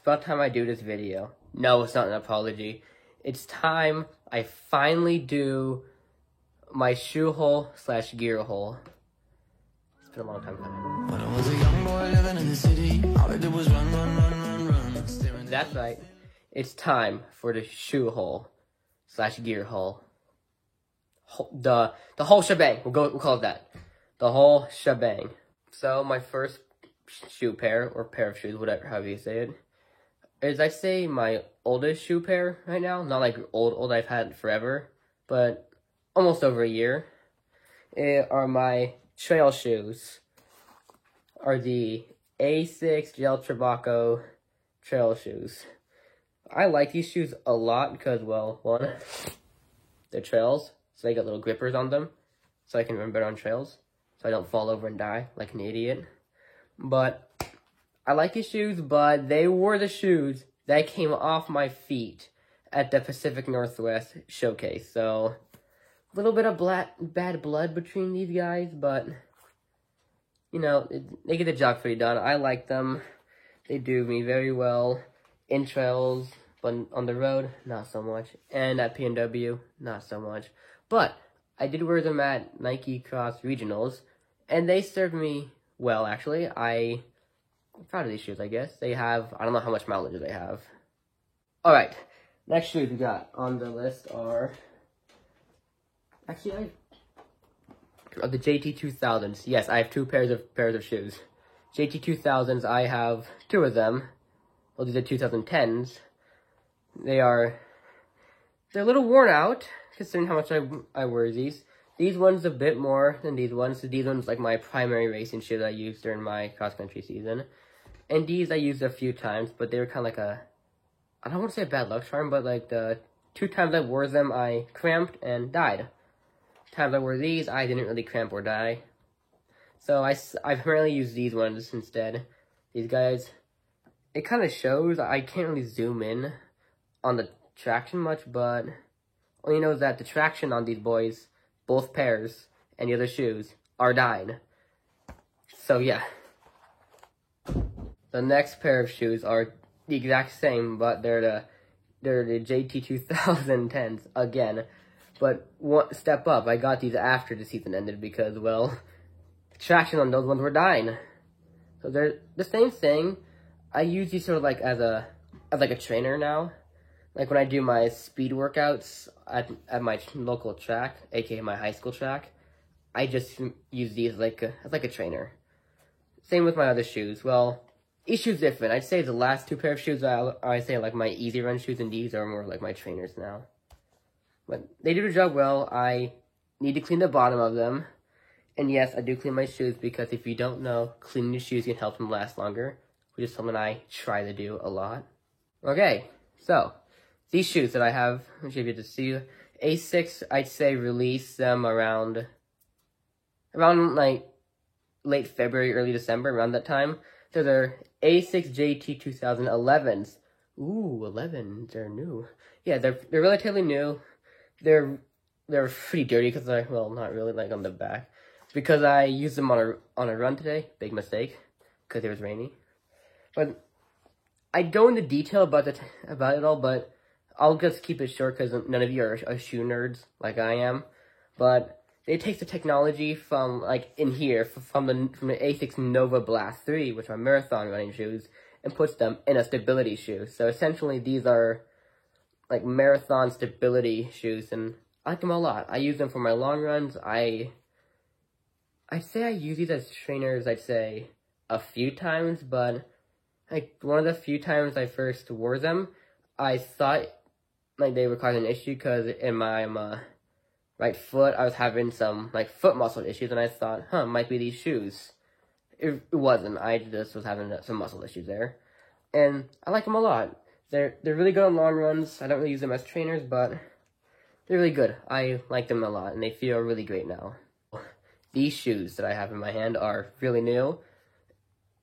about time I do this video. No, it's not an apology. It's time I finally do my shoe hole / gear hole. It's been a long time coming. When I was a young boy living in the city, all I did was run. That's right. It's time for the shoe hole / gear hole. The whole shebang. We'll call it that. The whole shebang. So my first shoe pair, or pair of shoes, whatever, however you say it, is, I'd say, my oldest shoe pair right now. Not like old I've had forever, but almost over a year. Are my trail shoes. Are the Asics Gel Trabaco trail shoes. I like these shoes a lot because, well, one, they're trails, so they got little grippers on them, so I can run better on trails, so I don't fall over and die like an idiot. But I like these shoes, but they were the shoes that came off my feet at the Pacific Northwest showcase. So a little bit of bad blood between these guys, but you know, they get the job pretty done. I like them. They do me very well in trails, but on the road, not so much. And at PNW, not so much. But I did wear them at Nike Cross Regionals, and they served me well, actually. I'm proud of these shoes, I guess. They have, I don't know how much mileage they have. Alright, next shoes we got on the list are, actually, the JT2000s. Yes, I have two pairs of shoes. JT2000s, I have two of them. Well, these are 2010s. They're a little worn out, considering how much I wear these. These ones a bit more than these ones. So these ones like my primary racing shoe that I used during my cross-country season. And these I used a few times, but they were kind of like I don't want to say a bad luck charm, but like the 2 times I wore them, I cramped and died. Times I wore these, I didn't really cramp or die. So I primarily use these ones instead. These guys, it kind of shows. I can't really zoom in on the traction much, but all you know is that the traction on these boys, both pairs, and the other shoes, are dying. So yeah. The next pair of shoes are the exact same, but they're the JT2010s again. But one step up, I got these after the season ended because, well, the traction on those ones were dying. So they're the same thing. I use these sort of like as like a trainer now. Like when I do my speed workouts at my local track, aka my high school track, I just use these as like a trainer. Same with my other shoes. Well, each shoe's different. I'd say the last 2 pair of shoes I say like my easy run shoes, and these are more like my trainers now. But they do the job well. I need to clean the bottom of them. And yes, I do clean my shoes because if you don't know, cleaning your shoes can help them last longer, which is something I try to do a lot. Okay, so these shoes that I have, I'm sure you get to see, Asics, I'd say release them around like late February, early December, around that time. So they're Asics JT2011s. Ooh, 11s, they're new. Yeah, they're relatively new. They're pretty dirty because well, not really, like on the back. Because I used them on a run today. Big mistake, because it was rainy. But I go into detail about it all, but I'll just keep it short because none of you are shoe nerds like I am. But they take the technology from like in here from the Asics Nova Blast 3, which are marathon running shoes, and puts them in a stability shoe. So essentially, these are like marathon stability shoes, and I like them a lot. I use them for my long runs. I'd say I use these as trainers, I'd say a few times, but like one of the few times I first wore them, I thought like they were causing an issue because in my right foot I was having some like foot muscle issues, and I thought, might be these shoes. It wasn't. I just was having some muscle issues there, and I like them a lot. They're really good on long runs. I don't really use them as trainers, but they're really good. I like them a lot, and they feel really great now. These shoes that I have in my hand are really new.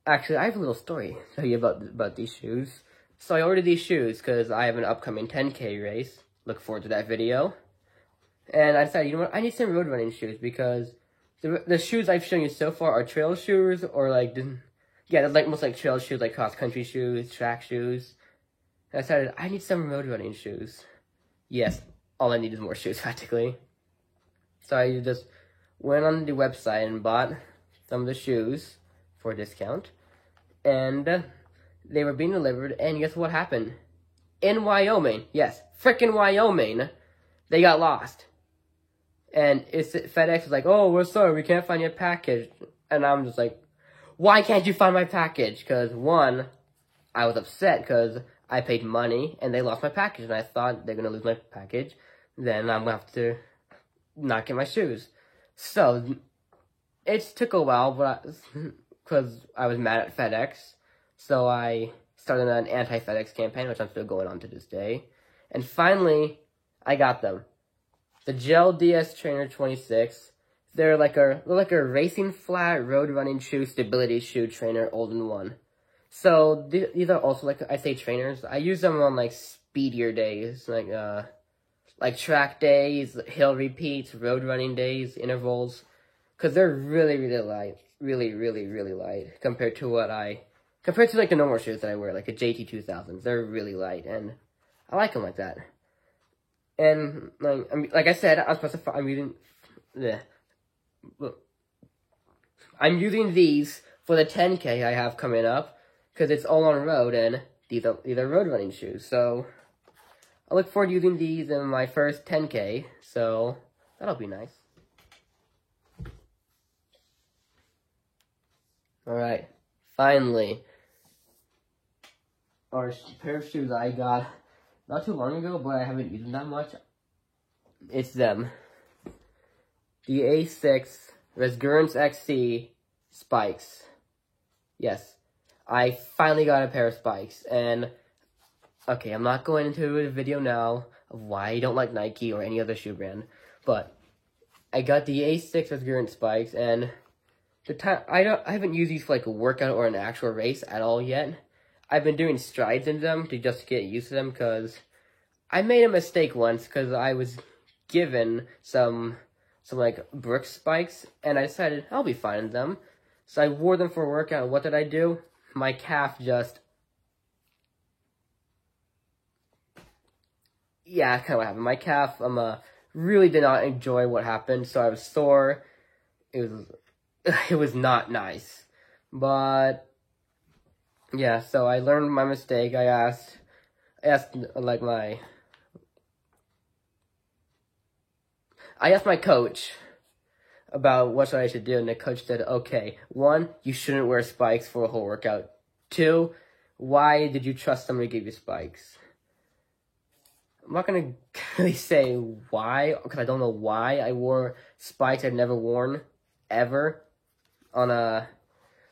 Actually, I have a little story to tell you about these shoes. So I ordered these shoes because I have an upcoming 10K race. Look forward to that video. And I decided, you know what, I need some road running shoes because the shoes I've shown you so far are trail shoes or like the yeah, they're like most like trail shoes, like cross country shoes, track shoes. And I decided I need some road running shoes. Yes, all I need is more shoes practically. So I just went on the website and bought some of the shoes for a discount. And they were being delivered, and guess what happened? In Wyoming, yes, frickin' Wyoming, they got lost. And FedEx was like, oh, we're sorry, we can't find your package. And I'm just like, why can't you find my package? Because one, I was upset because I paid money and they lost my package. And I thought they're going to lose my package. Then I'm going to have to not get my shoes. So, it took a while, but because I was mad at FedEx. So I started an anti-FedEx campaign, which I'm still going on to this day. And finally, I got them. The Gel DS Trainer 26. They're like a racing flat road running shoe stability shoe trainer all-in-one. So these are also like I say trainers. I use them on like speedier days, like track days, hill repeats, road running days, intervals, because they're really light, really light compared to like the normal shoes that I wear, like a JT 2000s. They're really light, and I like them like that. And like I said, I'm using these for the 10K I have coming up, because it's all on road, and these are road running shoes. So I look forward to using these in my first 10K. So that'll be nice. All right, finally, our pair of shoes I got not too long ago, but I haven't used them that much. It's them. The A6 Resgurance XC spikes. Yes, I finally got a pair of spikes, and okay, I'm not going into a video now of why I don't like Nike or any other shoe brand, but I got the A6 Resgurance spikes, and I haven't used these for like a workout or an actual race at all yet. I've been doing strides in them to just get used to them, because I made a mistake once, because I was given some like Brooks spikes, and I decided I'll be fine in them. So I wore them for a workout, and what did I do? My calf just... yeah, kind of what happened. My calf, really did not enjoy what happened, so I was sore. It was not nice. But yeah, so I learned my mistake. I asked my coach about what I should do, and the coach said, okay, 1, you shouldn't wear spikes for a whole workout. 2, why did you trust somebody to give you spikes? I'm not going to really say why, because I don't know why I wore spikes I'd never worn, ever, on a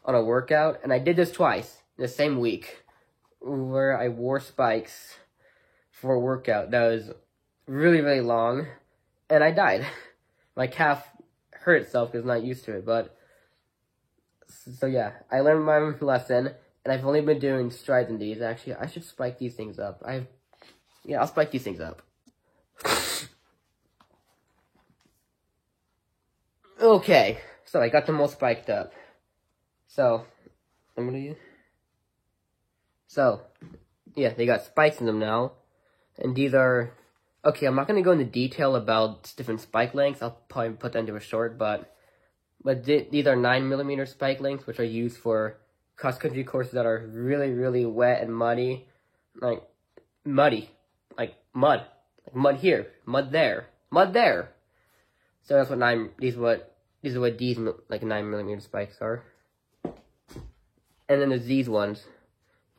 workout. And I did this twice, in the same week, where I wore spikes for a workout that was really long. And I died. My calf hurt itself because I'm not used to it. But, so yeah, I learned my lesson, and I've only been doing strides in these. Actually, I should spike these things up. I'll spike these things up. Okay, so I got them all spiked up. So, yeah, they got spikes in them now. And these are... okay, I'm not going to go into detail about different spike lengths. I'll probably put that into a short, but these are 9mm spike lengths, which are used for cross-country courses that are really wet and muddy. Like mud here, mud there. So that's what these are what these like 9mm spikes are. And then there's these ones.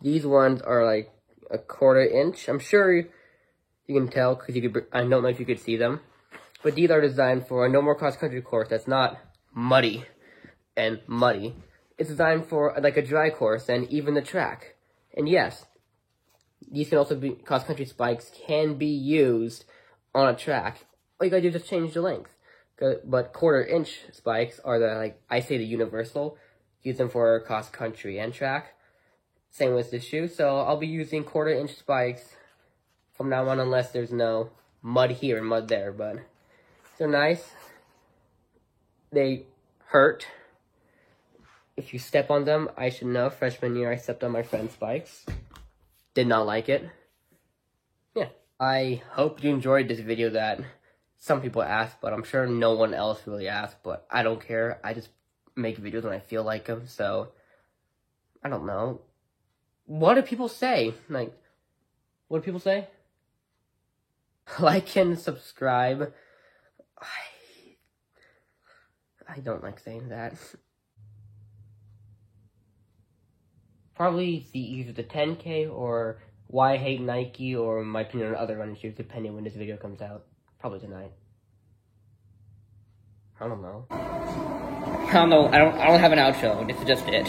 These ones are like a 1/4 inch. I'm sure you can tell, because I don't know if you could see them. But these are designed for a normal cross-country course that's not muddy and muddy. It's designed for like a dry course and even the track. And yes, these can also be, cross-country spikes can be used on a track. All you gotta do is just change the length. But 1/4 inch spikes are the universal. Use them for cross-country and track. Same with this shoe. So I'll be using 1/4 inch spikes from now on, unless there's no mud here and mud there. But they're nice. They hurt. if you step on them, I should know. Freshman year, I stepped on my friend's bikes. Did not like it. Yeah. I hope you enjoyed this video that some people asked, but I'm sure no one else really asked, but I don't care. I just make videos when I feel like them, so I don't know. What do people say? Like, what do people say? Like and subscribe. I don't like saying that. Probably either the 10K or why I hate Nike or my opinion on other running shoes, depending when this video comes out. Probably tonight. I don't know. I don't have an outro. This is just it.